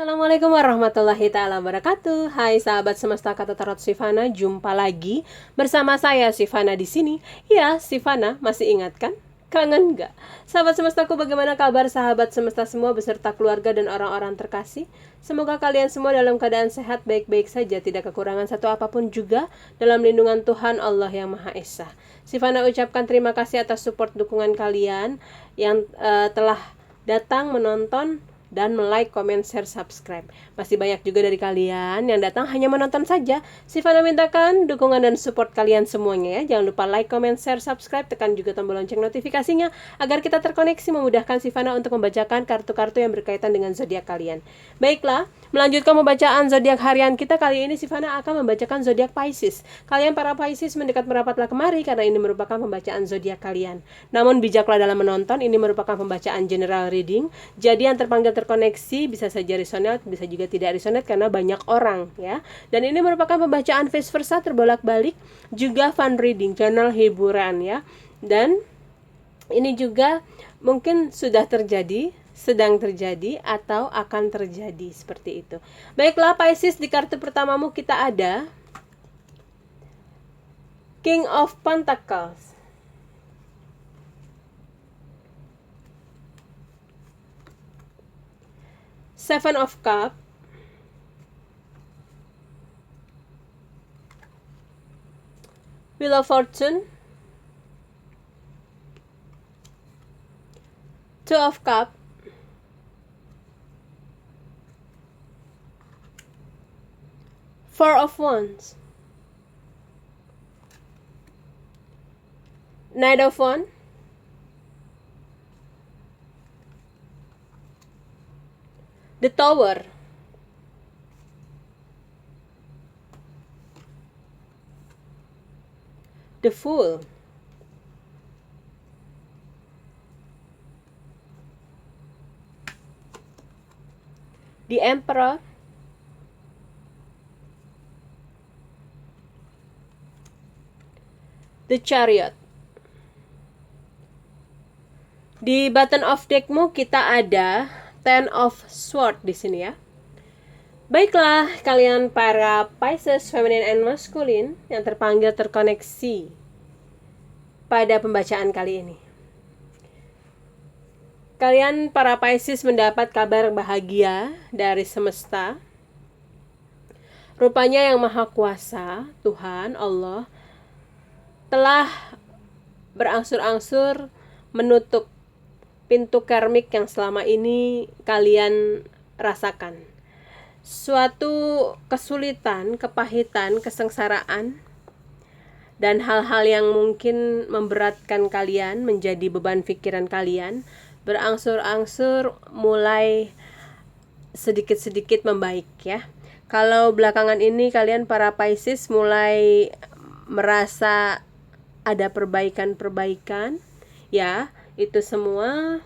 Assalamualaikum warahmatullahi ta'ala wabarakatuh. Hai sahabat semesta kata tarot Sivana, jumpa lagi bersama saya Sivana di sini. Ya, Sivana masih ingat kan? Kangen nggak? Sahabat semestaku, bagaimana kabar sahabat semesta semua beserta keluarga dan orang-orang terkasih? Semoga kalian semua dalam keadaan sehat, baik-baik saja, tidak kekurangan satu apapun juga dalam lindungan Tuhan Allah yang Maha Esa. Sivana ucapkan terima kasih atas support dukungan kalian yang telah datang menonton dan like, comment, share, subscribe. Masih banyak juga dari kalian yang datang hanya menonton saja. Sivana mintakan dukungan dan support kalian semuanya ya. Jangan lupa like, comment, share, subscribe, tekan juga tombol lonceng notifikasinya agar kita terkoneksi memudahkan Sivana untuk membacakan kartu-kartu yang berkaitan dengan zodiak kalian. Baiklah, melanjutkan pembacaan zodiak harian kita kali ini, Sivana akan membacakan zodiak Pisces. Kalian para Pisces mendekat merapatlah kemari karena ini merupakan pembacaan zodiak kalian. Namun bijaklah dalam menonton, ini merupakan pembacaan general reading. Jadi yang terpanggil terkoneksi bisa saja resonate, bisa juga tidak resonate karena banyak orang ya. Dan ini merupakan pembacaan vice versa, terbolak-balik, juga fun reading, channel hiburan ya. Dan ini juga mungkin sudah terjadi, sedang terjadi, atau akan terjadi seperti itu. Baiklah Pisces, di kartu pertamamu kita ada King of Pentacles, Seven of Cups, Wheel of Fortune, Two of Cups, Four of Wands, Knight of Wands, the Tower, the Fool, the Emperor, the Chariot. Di button of deckmu kita ada Ten of Swords di sini ya. Baiklah, kalian para Pisces feminine and masculine yang terpanggil terkoneksi pada pembacaan kali ini. Kalian para Pisces mendapat kabar bahagia dari semesta. Rupanya yang Maha Kuasa, Tuhan Allah, telah berangsur-angsur menutup pintu karmik yang selama ini kalian rasakan. Suatu kesulitan, kepahitan, kesengsaraan, dan hal-hal yang mungkin memberatkan kalian, menjadi beban pikiran kalian, berangsur-angsur mulai sedikit-sedikit membaik ya. Kalau belakangan ini kalian para Pisces mulai merasa ada perbaikan-perbaikan ya, itu semua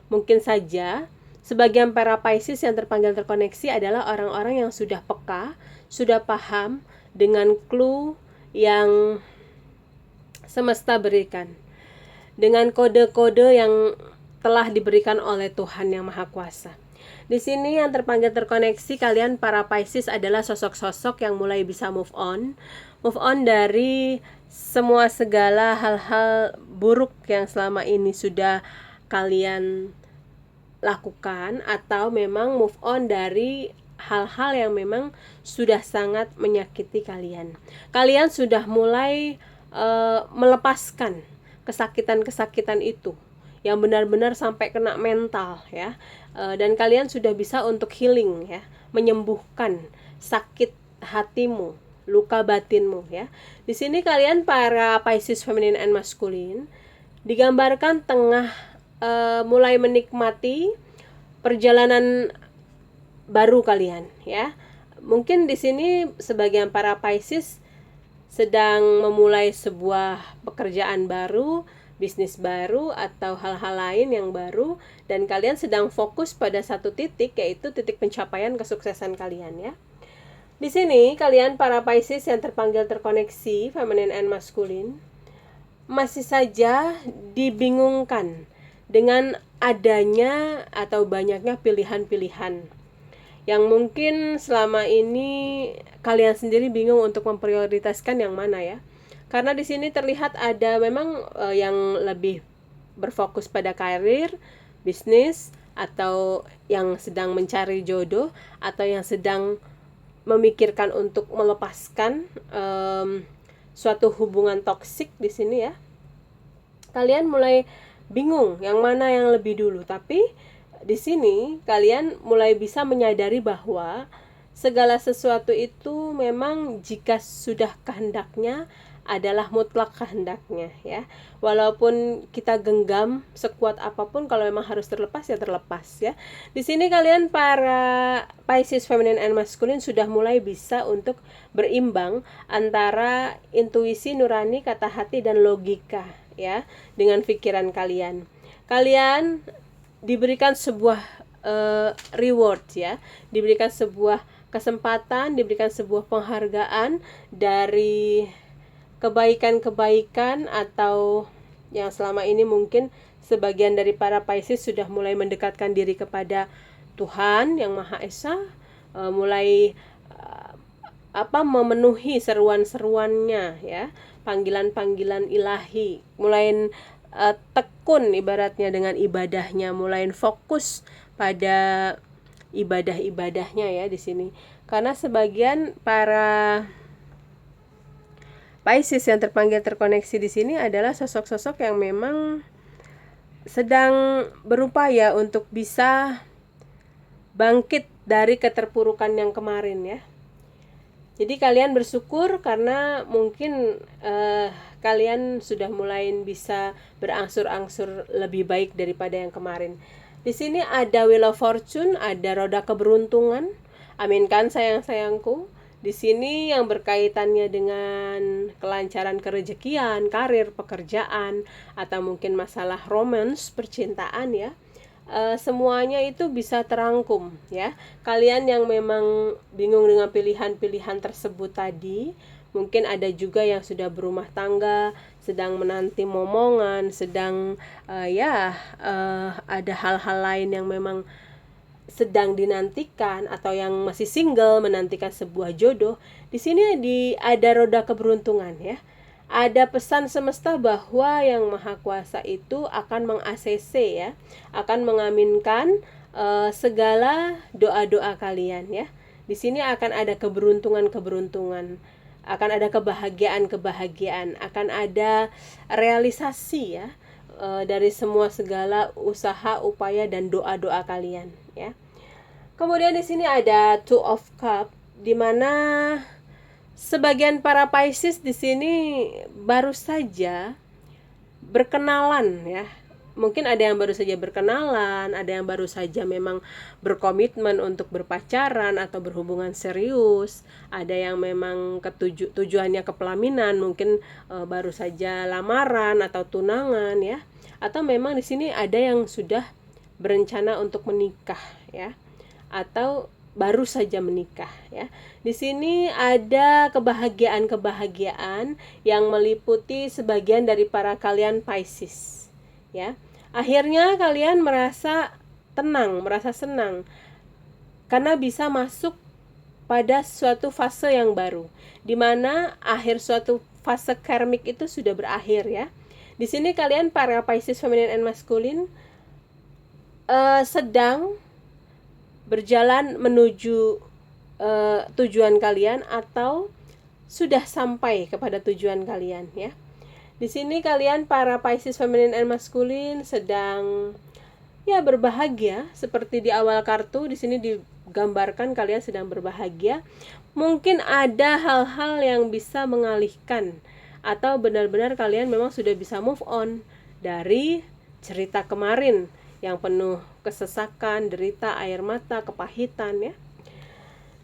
mungkin saja sebagian para Pisces yang terpanggil terkoneksi adalah orang-orang yang sudah peka, sudah paham dengan clue yang semesta berikan, dengan kode-kode yang telah diberikan oleh Tuhan yang Maha Kuasa. Di sini yang terpanggil terkoneksi kalian para Pisces adalah sosok-sosok yang mulai bisa move on dari semua segala hal-hal buruk yang selama ini sudah kalian lakukan, atau memang move on dari hal-hal yang memang sudah sangat menyakiti kalian. Kalian sudah mulai melepaskan kesakitan-kesakitan itu yang benar-benar sampai kena mental ya. Dan kalian sudah bisa untuk healing ya, menyembuhkan sakit hatimu, luka batinmu ya. Di sini kalian para Pisces feminine and masculine digambarkan tengah mulai menikmati perjalanan baru kalian ya. Mungkin di sini sebagian para Pisces sedang memulai sebuah pekerjaan baru, bisnis baru, atau hal-hal lain yang baru, dan kalian sedang fokus pada satu titik, yaitu titik pencapaian kesuksesan kalian ya. Di sini kalian para Pisces yang terpanggil terkoneksi feminine and masculine masih saja dibingungkan dengan adanya atau banyaknya pilihan-pilihan yang mungkin selama ini kalian sendiri bingung untuk memprioritaskan yang mana ya. Karena di sini terlihat ada memang yang lebih berfokus pada karir, bisnis, atau yang sedang mencari jodoh, atau yang sedang memikirkan untuk melepaskan suatu hubungan toksik di sini ya. Kalian mulai bingung yang mana yang lebih dulu, tapi di sini kalian mulai bisa menyadari bahwa segala sesuatu itu memang jika sudah kehendaknya adalah mutlak kehendaknya ya. Walaupun kita genggam sekuat apapun, kalau memang harus terlepas ya terlepas ya. Di sini kalian para Pisces feminine and masculine sudah mulai bisa untuk berimbang antara intuisi nurani, kata hati, dan logika ya dengan pikiran kalian. Kalian diberikan sebuah reward ya, diberikan sebuah kesempatan, diberikan sebuah penghargaan dari kebaikan-kebaikan, atau yang selama ini mungkin sebagian dari para Pisces sudah mulai mendekatkan diri kepada Tuhan yang Maha Esa, mulai memenuhi seruan-seruannya ya, panggilan-panggilan ilahi, mulai tekun ibaratnya dengan ibadahnya, mulai fokus pada ibadah-ibadahnya ya di sini. Karena sebagian para Pisces yang terpanggil terkoneksi di sini adalah sosok-sosok yang memang sedang berupaya untuk bisa bangkit dari keterpurukan yang kemarin ya. Jadi kalian bersyukur karena mungkin kalian sudah mulai bisa berangsur-angsur lebih baik daripada yang kemarin. Di sini ada Wheel of Fortune, ada roda keberuntungan. Aminkan sayang-sayangku. Di sini yang berkaitannya dengan kelancaran kerejekian, karir, pekerjaan, atau mungkin masalah romance, percintaan ya. Semuanya itu bisa terangkum ya. Kalian yang memang bingung dengan pilihan-pilihan tersebut tadi, mungkin ada juga yang sudah berumah tangga, sedang menanti momongan, sedang ada hal-hal lain yang memang sedang dinantikan, atau yang masih single menantikan sebuah jodoh. Di sini ada roda keberuntungan ya. Ada pesan semesta bahwa Yang Maha Kuasa itu akan meng-ACC ya, akan mengaminkan segala doa-doa kalian ya. Di sini akan ada keberuntungan-keberuntungan, akan ada kebahagiaan-kebahagiaan, akan ada realisasi ya dari semua segala usaha, upaya, dan doa-doa kalian ya. Kemudian di sini ada Two of Cups, di mana sebagian para Pisces di sini baru saja berkenalan ya. Mungkin ada yang baru saja berkenalan, ada yang baru saja memang berkomitmen untuk berpacaran atau berhubungan serius, ada yang memang tujuannya ke pelaminan, mungkin baru saja lamaran atau tunangan ya. Atau memang di sini ada yang sudah berencana untuk menikah ya, atau baru saja menikah ya. Di sini ada kebahagiaan-kebahagiaan yang meliputi sebagian dari para kalian Pisces ya. Akhirnya kalian merasa tenang, merasa senang karena bisa masuk pada suatu fase yang baru, di mana akhir suatu fase karmik itu sudah berakhir ya. Di sini kalian para Pisces feminine and masculine sedang berjalan menuju tujuan kalian, atau sudah sampai kepada tujuan kalian ya. Di sini kalian para Pisces feminine and masculine sedang ya berbahagia, seperti di awal kartu di sini digambarkan kalian sedang berbahagia. Mungkin ada hal-hal yang bisa mengalihkan, atau benar-benar kalian memang sudah bisa move on dari cerita kemarin yang penuh kesesakan, derita, air mata, kepahitan ya.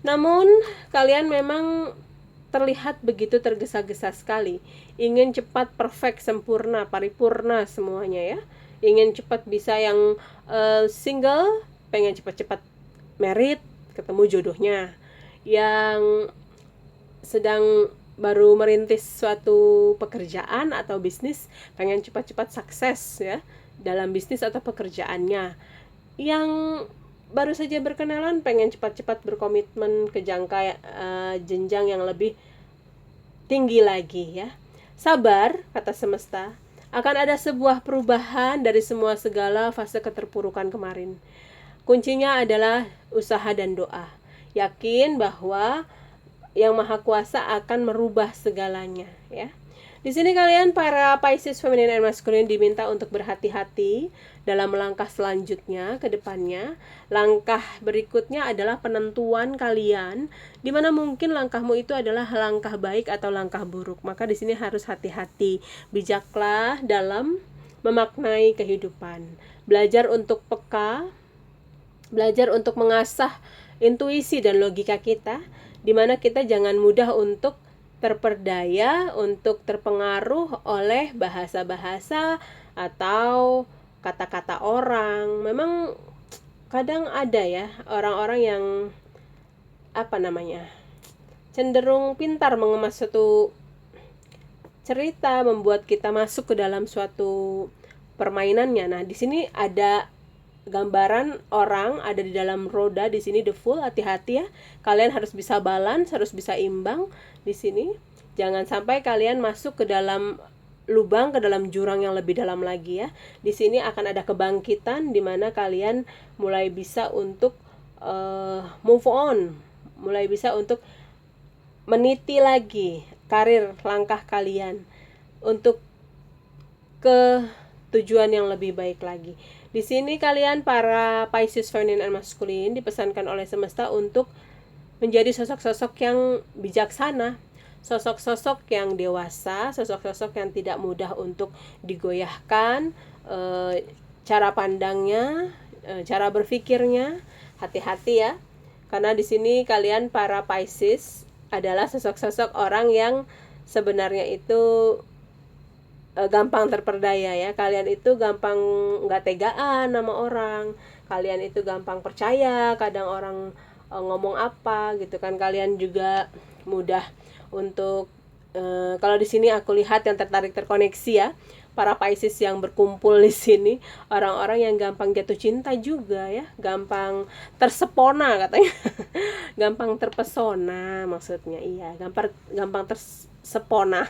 Namun kalian memang terlihat begitu tergesa-gesa sekali, ingin cepat perfect, sempurna, paripurna semuanya ya. Ingin cepat bisa yang single, pengen cepat-cepat married, ketemu jodohnya. Yang sedang baru merintis suatu pekerjaan atau bisnis, pengen cepat-cepat sukses ya dalam bisnis atau pekerjaannya. Yang baru saja berkenalan pengen cepat-cepat berkomitmen ke jenjang yang lebih tinggi lagi ya. Sabar, kata semesta, akan ada sebuah perubahan dari segala fase keterpurukan kemarin. Kuncinya adalah usaha dan doa. Yakin bahwa Yang Maha Kuasa akan merubah segalanya ya. Di sini kalian para Pisces feminin dan maskulin diminta untuk berhati-hati dalam langkah selanjutnya ke depannya. Langkah berikutnya adalah penentuan kalian, di mana mungkin langkahmu itu adalah langkah baik atau langkah buruk. Maka di sini harus hati-hati, bijaklah dalam memaknai kehidupan. Belajar untuk peka, belajar untuk mengasah intuisi dan logika kita, di mana kita jangan mudah untuk terperdaya, untuk terpengaruh oleh bahasa-bahasa atau kata-kata orang. Memang kadang ada ya orang-orang yang cenderung pintar mengemas suatu cerita, membuat kita masuk ke dalam suatu permainannya. Nah, di sini ada gambaran orang ada di dalam roda. Di sini the Fool, hati-hati ya. Kalian harus bisa balance, harus bisa imbang di sini. Jangan sampai kalian masuk ke dalam lubang, ke dalam jurang yang lebih dalam lagi ya. Di sini akan ada kebangkitan di mana kalian mulai bisa untuk move on, mulai bisa untuk meniti lagi karir langkah kalian untuk ke tujuan yang lebih baik lagi. Di sini kalian para Pisces feminin dan maskulin dipesankan oleh semesta untuk menjadi sosok-sosok yang bijaksana, sosok-sosok yang dewasa, sosok-sosok yang tidak mudah untuk digoyahkan cara pandangnya, cara berpikirnya. Hati-hati ya. Karena di sini kalian para Pisces adalah sosok-sosok orang yang sebenarnya itu gampang terperdaya ya. Kalian itu gampang nggak tegaan sama orang, kalian itu gampang percaya kadang orang ngomong apa gitu kan. Kalian juga mudah untuk kalau di sini aku lihat yang terkoneksi ya, para Pisces yang berkumpul di sini, orang-orang yang gampang jatuh cinta juga ya, gampang tersepona katanya. Gampang terpesona maksudnya, iya, gampang tersepona,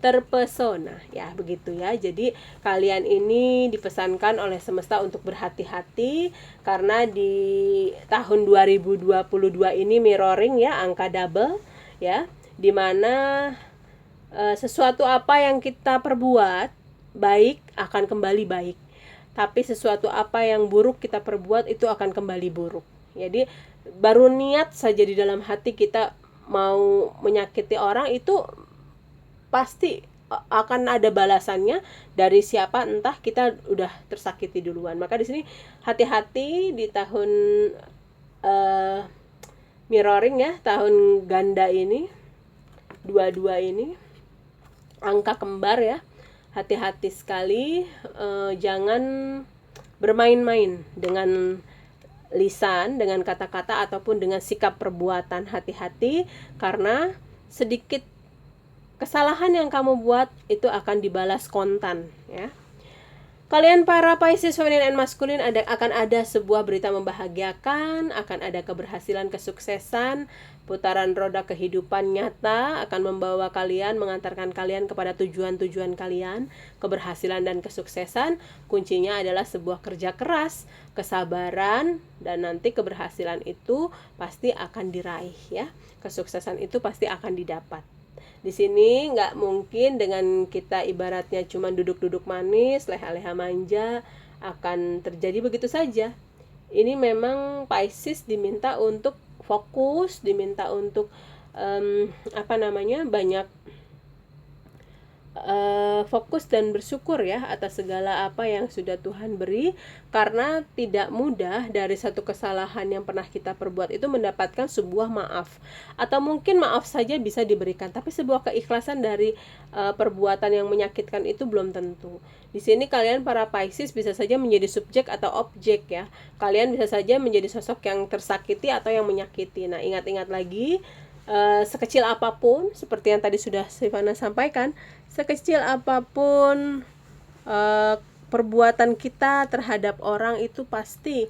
terpesona ya, begitu ya. Jadi kalian ini dipesankan oleh semesta untuk berhati-hati karena di tahun 2022 ini mirroring ya, angka double ya, dimana sesuatu apa yang kita perbuat baik akan kembali baik, tapi sesuatu apa yang buruk kita perbuat itu akan kembali buruk. Jadi baru niat saja di dalam hati kita mau menyakiti orang, itu pasti akan ada balasannya dari siapa, entah kita udah tersakiti duluan. Maka di sini hati-hati di tahun mirroring ya, tahun ganda ini, 22 ini, angka kembar ya. Hati-hati sekali, jangan bermain-main dengan lisan, dengan kata-kata ataupun dengan sikap perbuatan. Hati-hati karena sedikit kesalahan yang kamu buat itu akan dibalas kontan ya. Kalian para Pisces feminin dan maskulin akan ada sebuah berita membahagiakan, akan ada keberhasilan, kesuksesan, putaran roda kehidupan nyata akan membawa kalian, mengantarkan kalian kepada tujuan-tujuan kalian, keberhasilan dan kesuksesan. Kuncinya adalah sebuah kerja keras, kesabaran, dan nanti keberhasilan itu pasti akan diraih ya. Kesuksesan itu pasti akan didapat. Di sini nggak mungkin dengan kita ibaratnya cuma duduk-duduk manis, leha-leha manja akan terjadi begitu saja. Ini memang Pisces diminta untuk fokus, diminta untuk banyak fokus dan bersyukur ya atas segala apa yang sudah Tuhan beri, karena tidak mudah dari satu kesalahan yang pernah kita perbuat itu mendapatkan sebuah maaf, atau mungkin maaf saja bisa diberikan, tapi sebuah keikhlasan dari perbuatan yang menyakitkan itu belum tentu. Di sini kalian para Pisces bisa saja menjadi subjek atau objek ya. Kalian bisa saja menjadi sosok yang tersakiti atau yang menyakiti. Nah, ingat-ingat lagi, sekecil apapun, seperti yang tadi sudah Sivana sampaikan, sekecil apapun perbuatan kita terhadap orang itu pasti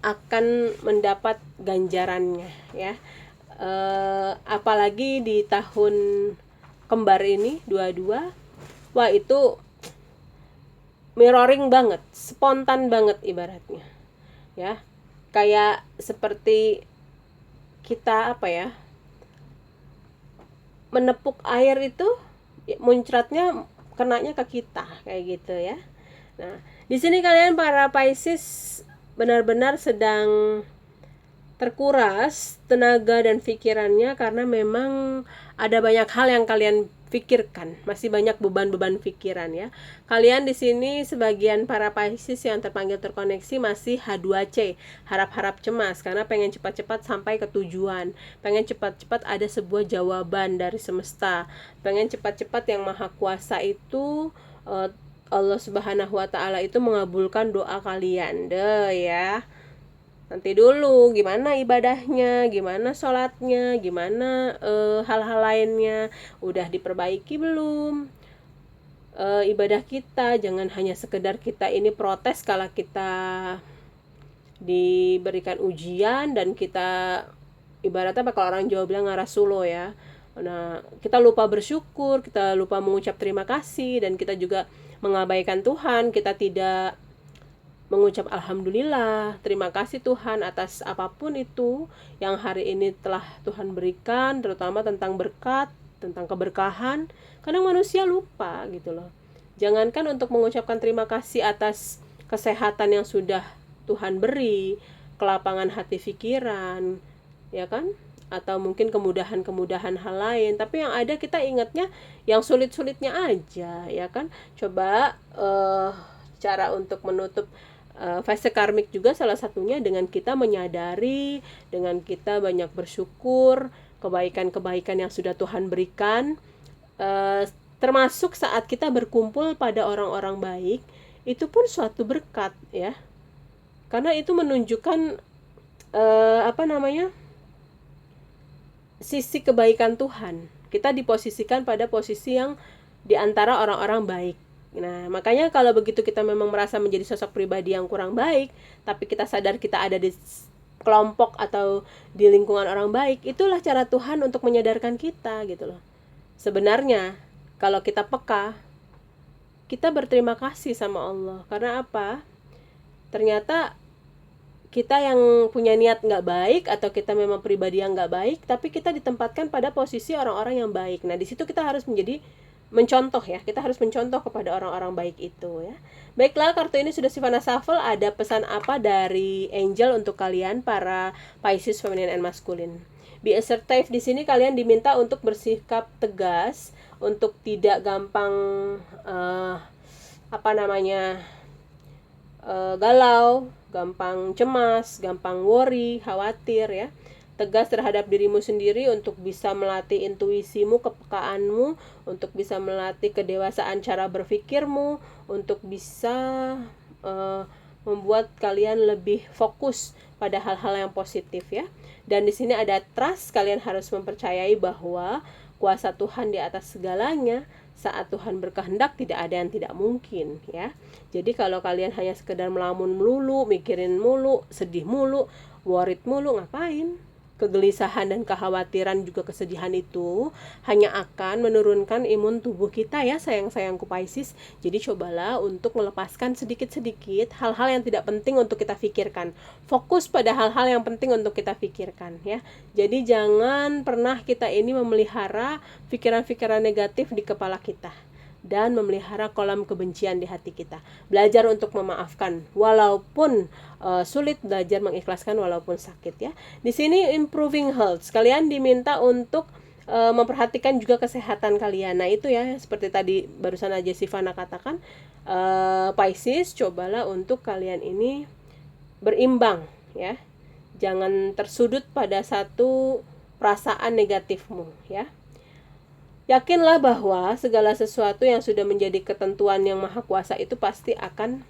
akan mendapat ganjarannya ya. Apalagi di tahun kembar ini 22, wah itu mirroring banget, spontan banget ibaratnya ya. Kayak seperti kita menepuk air itu muncratnya kenanya ke kita kayak gitu ya. Nah, di sini kalian para Pisces benar-benar sedang terkuras tenaga dan pikirannya karena memang ada banyak hal yang kalian pikirkan, masih banyak beban-beban pikiran ya. Kalian di sini sebagian para Pisces yang terpanggil terkoneksi masih H2C, harap-harap cemas karena pengen cepat-cepat sampai ke tujuan, pengen cepat-cepat ada sebuah jawaban dari semesta, pengen cepat-cepat yang Maha Kuasa itu Allah Subhanahu wa Ta'ala itu mengabulkan doa kalian deh ya. Nanti dulu gimana ibadahnya, gimana sholatnya, gimana hal-hal lainnya, udah diperbaiki belum ibadah kita. Jangan hanya sekedar kita ini protes kalau kita diberikan ujian dan kita ibaratnya kalau orang Jawa bilang ngarasulo ya. Nah, kita lupa bersyukur, kita lupa mengucap terima kasih, dan kita juga mengabaikan Tuhan. Kita tidak mengucap alhamdulillah, terima kasih Tuhan atas apapun itu yang hari ini telah Tuhan berikan, terutama tentang berkat, tentang keberkahan. Kadang manusia lupa gitu loh. Jangankan untuk mengucapkan terima kasih atas kesehatan yang sudah Tuhan beri, kelapangan hati pikiran, ya kan? Atau mungkin kemudahan-kemudahan hal lain, tapi yang ada kita ingatnya yang sulit-sulitnya aja, ya kan? Coba cara untuk menutup fase karmik juga salah satunya dengan kita menyadari, dengan kita banyak bersyukur kebaikan-kebaikan yang sudah Tuhan berikan, termasuk saat kita berkumpul pada orang-orang baik, itu pun suatu berkat ya, karena itu menunjukkan sisi kebaikan Tuhan. Kita diposisikan pada posisi yang di antara orang-orang baik. Nah, makanya kalau begitu kita memang merasa menjadi sosok pribadi yang kurang baik, tapi kita sadar kita ada di kelompok atau di lingkungan orang baik, itulah cara Tuhan untuk menyadarkan kita gitu loh. Sebenarnya, kalau kita peka, kita berterima kasih sama Allah. Karena apa? Ternyata kita yang punya niat nggak baik, atau kita memang pribadi yang nggak baik, tapi kita ditempatkan pada posisi orang-orang yang baik. Nah, di situ kita harus mencontoh ya, kita harus mencontoh kepada orang-orang baik itu ya. Baiklah, kartu ini sudah Sivana Shuffle. Ada pesan apa dari Angel untuk kalian para Pisces feminine and masculine? Be assertive. Di sini kalian diminta untuk bersikap tegas, untuk tidak gampang galau, gampang cemas, gampang worry, khawatir ya. Tegas terhadap dirimu sendiri untuk bisa melatih intuisimu, kepekaanmu, untuk bisa melatih kedewasaan cara berpikirmu, untuk bisa membuat kalian lebih fokus pada hal-hal yang positif ya. Dan di sini ada trust, kalian harus mempercayai bahwa kuasa Tuhan di atas segalanya. Saat Tuhan berkehendak tidak ada yang tidak mungkin ya. Jadi kalau kalian hanya sekedar melamun melulu, mikirin mulu, sedih mulu, worried mulu, ngapain? Kegelisahan dan kekhawatiran juga kesedihan itu hanya akan menurunkan imun tubuh kita ya sayang-sayangku Pisces. Jadi cobalah untuk melepaskan sedikit-sedikit hal-hal yang tidak penting untuk kita pikirkan. Fokus pada hal-hal yang penting untuk kita pikirkan ya. Jadi jangan pernah kita ini memelihara pikiran-pikiran negatif di kepala kita dan memelihara kolam kebencian di hati kita. Belajar untuk memaafkan walaupun sulit, belajar mengikhlaskan walaupun sakit ya. Di sini improving health. Kalian diminta untuk memperhatikan juga kesehatan kalian. Nah, itu ya seperti tadi barusan aja Sivana katakan, Pisces, cobalah untuk kalian ini berimbang ya. Jangan tersudut pada satu perasaan negatifmu ya. Yakinlah bahwa segala sesuatu yang sudah menjadi ketentuan yang Maha Kuasa itu pasti akan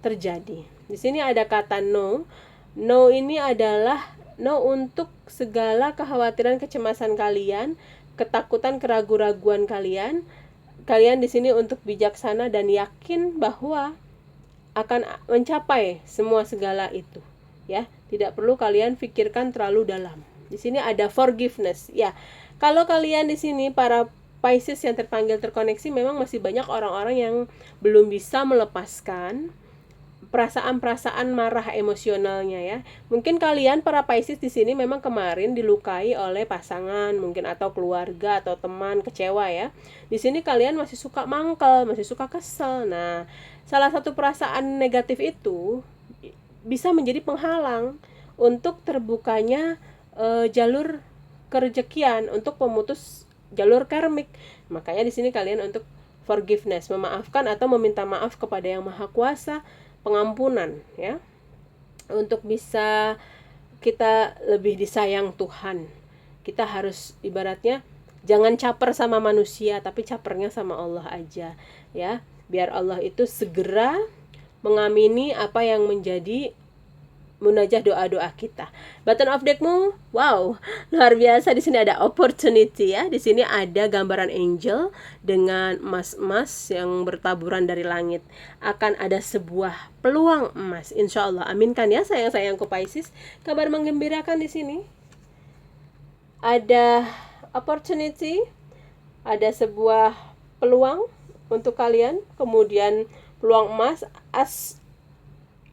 terjadi. Di sini ada kata no. No ini adalah no untuk segala kekhawatiran, kecemasan kalian, ketakutan, keraguan-raguan kalian. Kalian di sini untuk bijaksana dan yakin bahwa akan mencapai semua segala itu. ya. Tidak perlu kalian pikirkan terlalu dalam. Di sini ada forgiveness, ya. Kalau kalian di sini para Pisces yang terpanggil terkoneksi, memang masih banyak orang-orang yang belum bisa melepaskan perasaan-perasaan marah emosionalnya, ya. Mungkin kalian para Pisces di sini memang kemarin dilukai oleh pasangan, mungkin atau keluarga atau teman, kecewa, ya. Di sini kalian masih suka mangkel, masih suka kesel. Nah, salah satu perasaan negatif itu bisa menjadi penghalang untuk terbukanya jalur kerejekian, untuk pemutus jalur karmik. Makanya di sini kalian untuk forgiveness, memaafkan atau meminta maaf kepada Yang Maha Kuasa, pengampunan, ya. Untuk bisa kita lebih disayang Tuhan. Kita harus ibaratnya jangan caper sama manusia, tapi capernya sama Allah aja, ya. Biar Allah itu segera mengamini apa yang menjadi munajah doa-doa kita. Button of deckmu, wow, luar biasa. Di sini ada opportunity, ya. Di sini ada gambaran angel dengan emas-emas yang bertaburan dari langit. Akan ada sebuah peluang emas, insya Allah. Aminkan ya sayang-sayangku Pisces. Kabar menggembirakan di sini. Ada opportunity, ada sebuah peluang untuk kalian. Kemudian peluang emas, as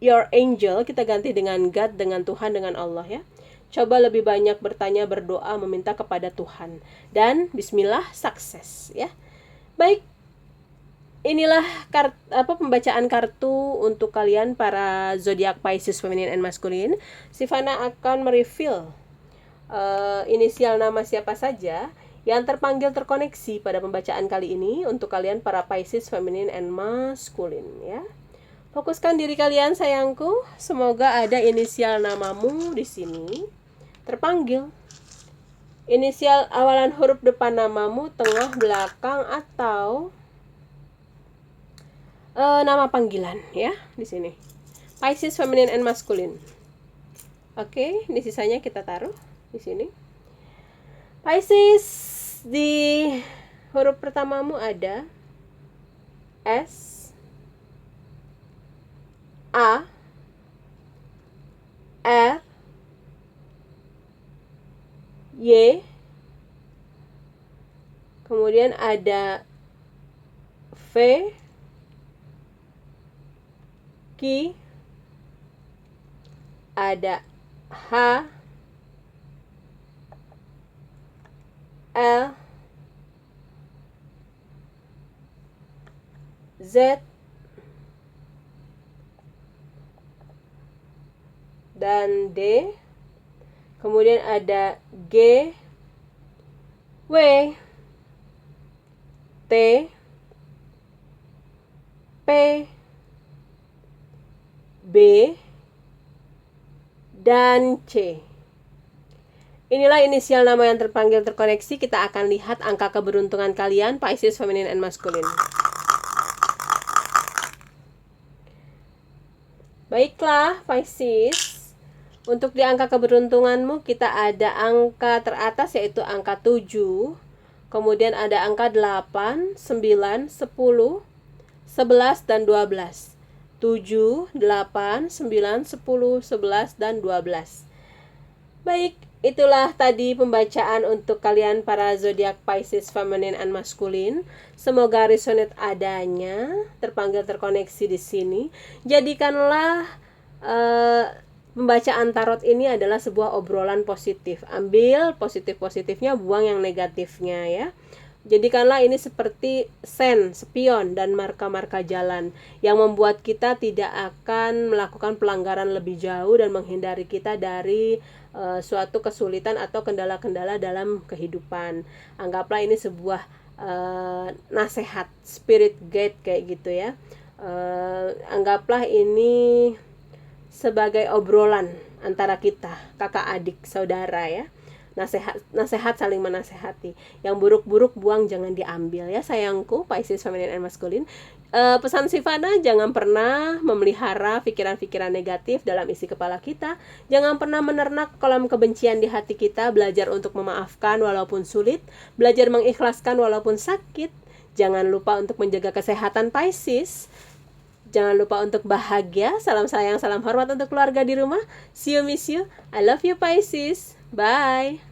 your angel, kita ganti dengan God, dengan Tuhan, dengan Allah, ya. Coba lebih banyak bertanya, berdoa, meminta kepada Tuhan. Dan bismillah, sukses, ya. Baik, inilah pembacaan kartu untuk kalian para zodiak Pisces feminine and masculine. Sivana akan mereveal inisial nama siapa saja yang terpanggil terkoneksi pada pembacaan kali ini untuk kalian para Pisces feminine and masculine, ya. Fokuskan diri kalian sayangku, semoga ada inisial namamu di sini terpanggil. Inisial awalan huruf depan namamu, tengah, belakang, atau nama panggilan, ya, di sini. Pisces feminine and masculine. Oke, ini sisanya kita taruh di sini. Pisces, di huruf pertamamu ada S, A, R, Y, kemudian ada V, Q, ada H, L, Z, dan D. Kemudian ada G, W, T, P, B, dan C. Inilah inisial nama yang terpanggil terkoneksi. Kita akan lihat angka keberuntungan kalian Pisces feminine and masculine. Baiklah Pisces, untuk di angka keberuntunganmu kita ada angka teratas yaitu angka 7, kemudian ada angka 8, 9, 10, 11, dan 12. 7, 8, 9, 10, 11, dan 12. Baik, itulah tadi pembacaan untuk kalian para zodiak Pisces feminine and masculine. Semoga resonate adanya, terpanggil terkoneksi di sini. Jadikanlah pembacaan tarot ini adalah sebuah obrolan positif. Ambil positif-positifnya, buang yang negatifnya, ya. Jadikanlah ini seperti spion dan marka-marka jalan yang membuat kita tidak akan melakukan pelanggaran lebih jauh dan menghindari kita dari suatu kesulitan atau kendala-kendala dalam kehidupan. Anggaplah ini sebuah nasihat, spirit guide kayak gitu, ya. Anggaplah ini sebagai obrolan antara kita, kakak adik, saudara, ya. Nasihat saling menasehati. Yang buruk-buruk buang, jangan diambil, ya sayangku Pisces feminine and masculine. Pesan Sivana, jangan pernah memelihara pikiran-pikiran negatif dalam isi kepala kita. Jangan pernah menernak kolam kebencian di hati kita. Belajar untuk memaafkan walaupun sulit, belajar mengikhlaskan walaupun sakit. Jangan lupa untuk menjaga kesehatan Pisces. Jangan lupa untuk bahagia. Salam sayang, salam hormat untuk keluarga di rumah. See you, miss you. I love you, Pisces. Bye.